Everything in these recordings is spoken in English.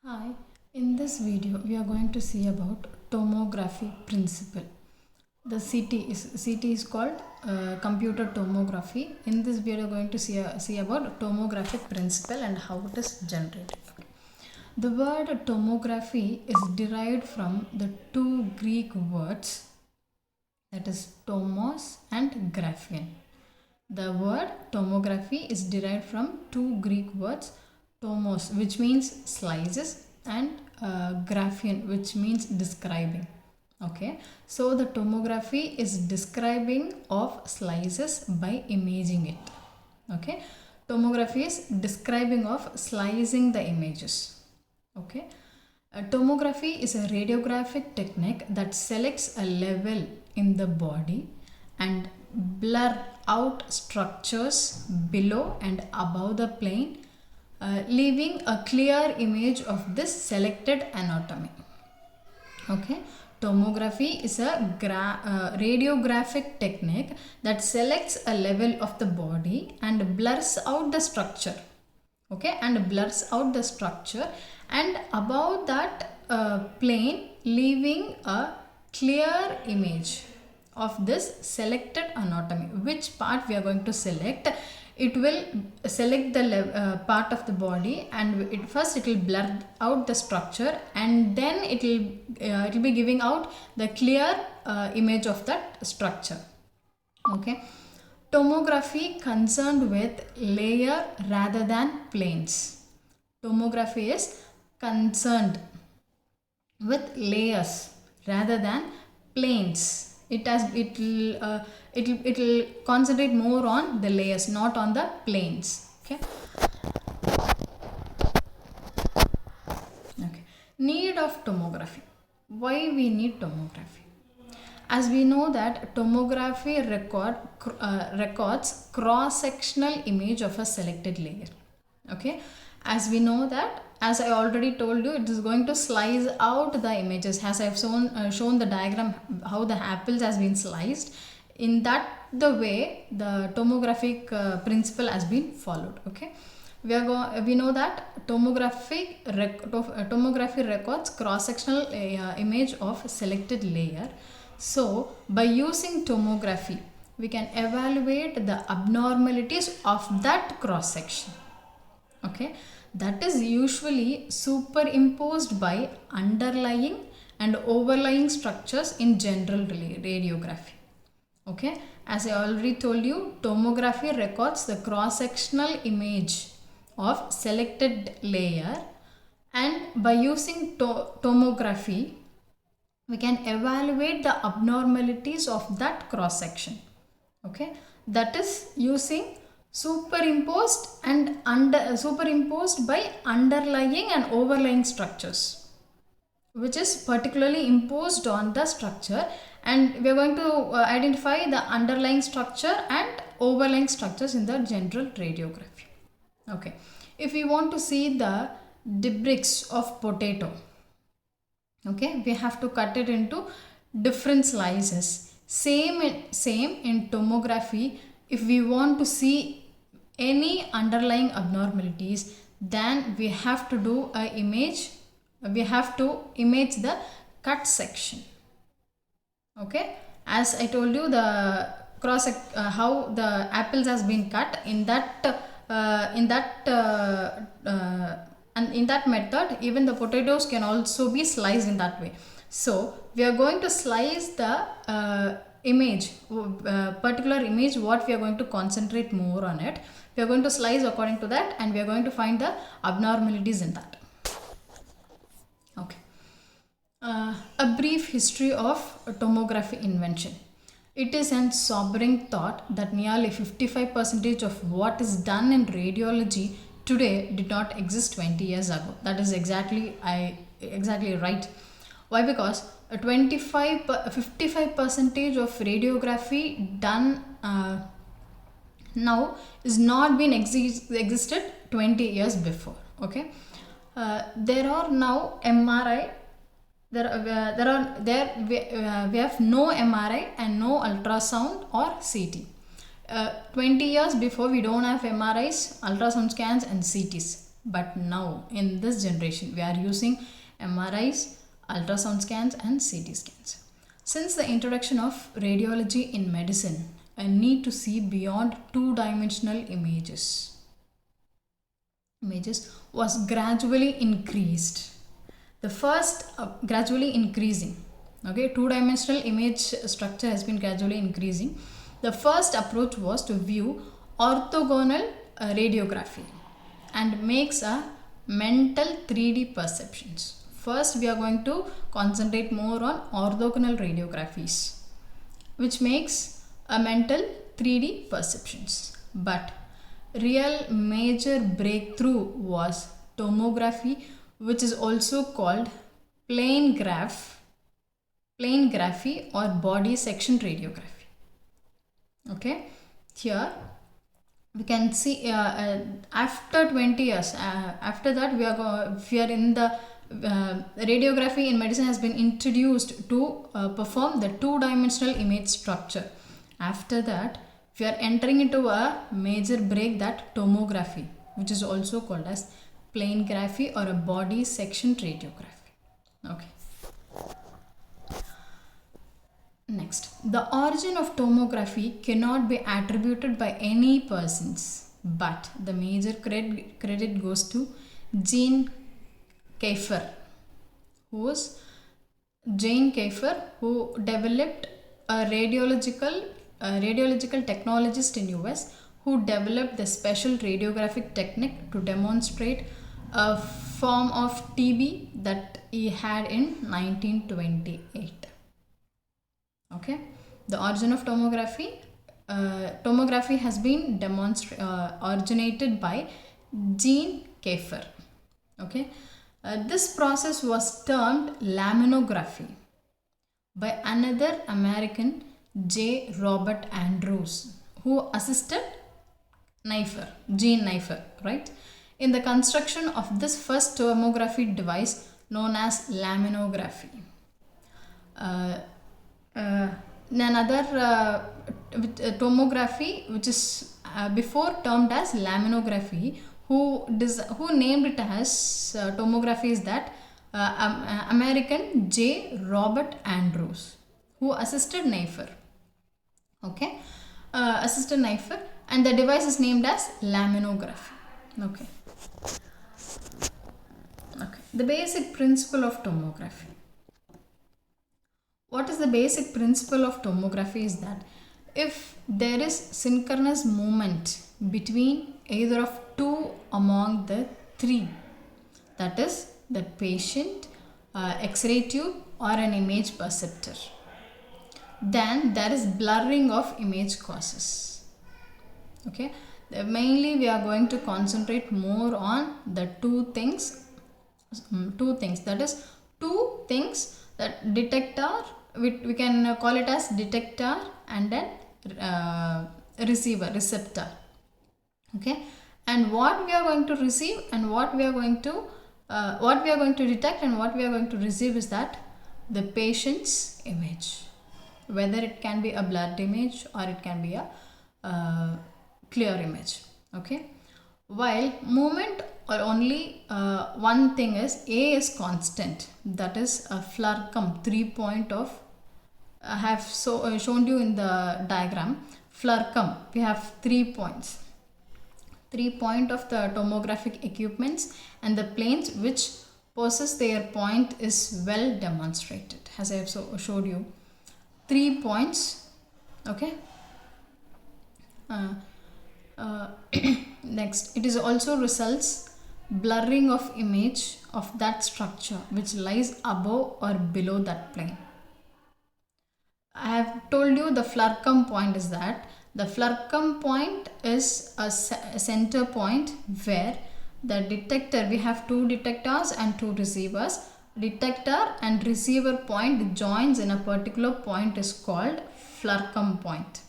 Hi, in this video we are going to see about tomography principle. The CT is called computer tomography. In this video we are going to see about tomographic principle and how it is generated. Okay. The word tomography is derived from the two Greek words, that is tomos and graphian. The word tomography is derived from two Greek words, tomos, which means slices, and graphian, which means describing. Okay, so the tomography is describing of slices by imaging it. Okay, tomography is describing of slicing the images. Okay, tomography is a radiographic technique that selects a level in the body and blur out structures below and above the plane, leaving a clear image of this selected anatomy. Okay, tomography is a radiographic technique that selects a level of the body and blurs out the structure. Okay, and blurs out the structure and above that plane, leaving a clear image of this selected anatomy. Which part we are going to select? It will select the part of the body, and first it will blur out the structure, and then it will be giving out the clear image of that structure. Okay, tomography concerned with layer rather than planes. Tomography is concerned with layers rather than planes. It will concentrate more on the layers, not on the planes. Okay. Okay. Need of tomography. Why we need tomography? As we know that tomography records cross-sectional image of a selected layer. Okay. As we know that, as I already told you, it is going to slice out the images. As I have shown the diagram how the apples has been sliced. In that the way the tomographic principle has been followed. Okay, we know that tomography records cross-sectional image of selected layer. So by using tomography, we can evaluate the abnormalities of that cross section. Okay, that is usually superimposed by underlying and overlying structures in general radiography. Okay, as I already told you, tomography records the cross-sectional image of selected layer, and by using tomography, we can evaluate the abnormalities of that cross-section. Okay, that is using superimposed by underlying and overlying structures, which is particularly imposed on the structure, and we are going to identify the underlying structure and overlying structures in the general radiography. Okay, if we want to see the debris of potato, okay, we have to cut it into different slices. Same in tomography. If we want to see any underlying abnormalities, then we have to do a image. We have to image the cut section. Okay, as I told you, the cross how the apples has been cut in that and in that method, even the potatoes can also be sliced in that way. So we are going to slice the image, particular image, what we are going to concentrate more on it. We are going to slice according to that, and we are going to find the abnormalities in that. Okay. A brief history of tomography invention. It is an sobering thought that nearly 55% of what is done in radiology today did not exist 20 years ago. That is exactly right. Why? Because 55% of radiography done now is not been existed 20 years before. Okay, there are now MRI. We have no MRI and no ultrasound or CT. 20 years before, we don't have MRIs, ultrasound scans and CTs. But now in this generation we are using MRIs, ultrasound scans and CT scans. Since the introduction of radiology in medicine, a need to see beyond two-dimensional images was gradually increased. The first gradually increasing. Okay, two-dimensional image structure has been gradually increasing. The first approach was to view orthogonal radiography and makes a mental 3D perceptions. First, we are going to concentrate more on orthogonal radiographies, which makes a mental 3D perceptions. But real major breakthrough was tomography, which is also called plane graphy or body section radiography. Okay, here we can see after 20 years, after that we are in the radiography in medicine has been introduced to perform the two-dimensional image structure. After that, we are entering into a major break, that tomography, which is also called as plane graphy or a body section radiography. Okay. Next, the origin of tomography cannot be attributed by any persons, but the major credit goes to Jean Kiefer, who developed a radiological technologist in US, who developed the special radiographic technique to demonstrate a form of TB that he had in 1928. Okay, the origin of tomography. Tomography has been originated by Jean Kiefer. Okay, this process was termed laminography by another American, J. Robert Andrews, who assisted Jean Kiefer, right, in the construction of this first tomography device known as laminography. Another tomography, which is before termed as laminography, who named it as tomography, is that American J. Robert Andrews, who assisted Kiefer. Okay, assisted Kiefer, and the device is named as laminography. Okay. The basic principle of tomography. What is the basic principle of tomography is that if there is synchronous movement between either of two among the three, that is the patient, X-ray tube or an image perceptor, then there is blurring of image causes. Okay, mainly we are going to concentrate more on the two things, that is two things, that detector, we can call it as detector, and then receptor. Okay, and what we are going to receive and what we are going to detect and what we are going to receive is that the patient's image, whether it can be a blurred image or it can be a clear image. Okay, while movement or only one thing is A is constant, that is a Flercum 3 point of, I have shown you in the diagram. Flercum, we have 3 points. 3 point of the tomographic equipments and the planes which possess their point is well demonstrated, as I have showed you. 3 points. Okay. Next, it is also results blurring of image of that structure which lies above or below that plane. I have told you the Flercum point is that the Flercum point is a center point where the detector, we have two detectors and two receivers. Detector and receiver point joins in a particular point is called Flercum point.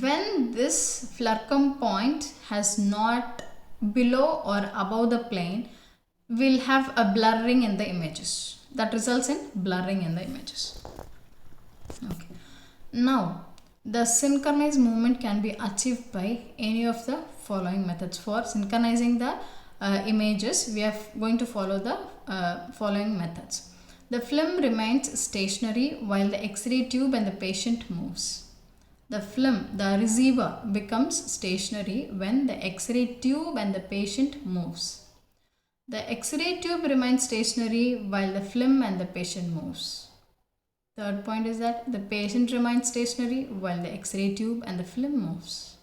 When this Flercum point has not below or above the plane, we'll have a blurring in the images. That results in blurring in the images. Okay. Now, the synchronized movement can be achieved by any of the following methods. For synchronizing the images, we are going to follow the following methods. The film remains stationary while the X-ray tube and the patient moves. The film, the receiver, becomes stationary when the X-ray tube and the patient moves. The X-ray tube remains stationary while the film and the patient moves. Third point is that the patient remains stationary while the X-ray tube and the film moves.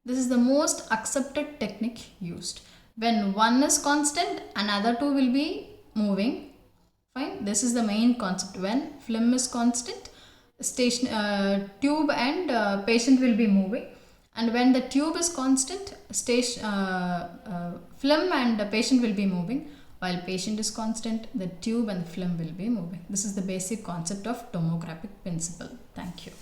This is the most accepted technique used. When one is constant, another two will be moving. Fine. This is the main concept. When film is constant, tube and patient will be moving. And when the tube is constant, film and patient will be moving. While patient is constant, the tube and the film will be moving. This is the basic concept of tomographic principle. Thank you.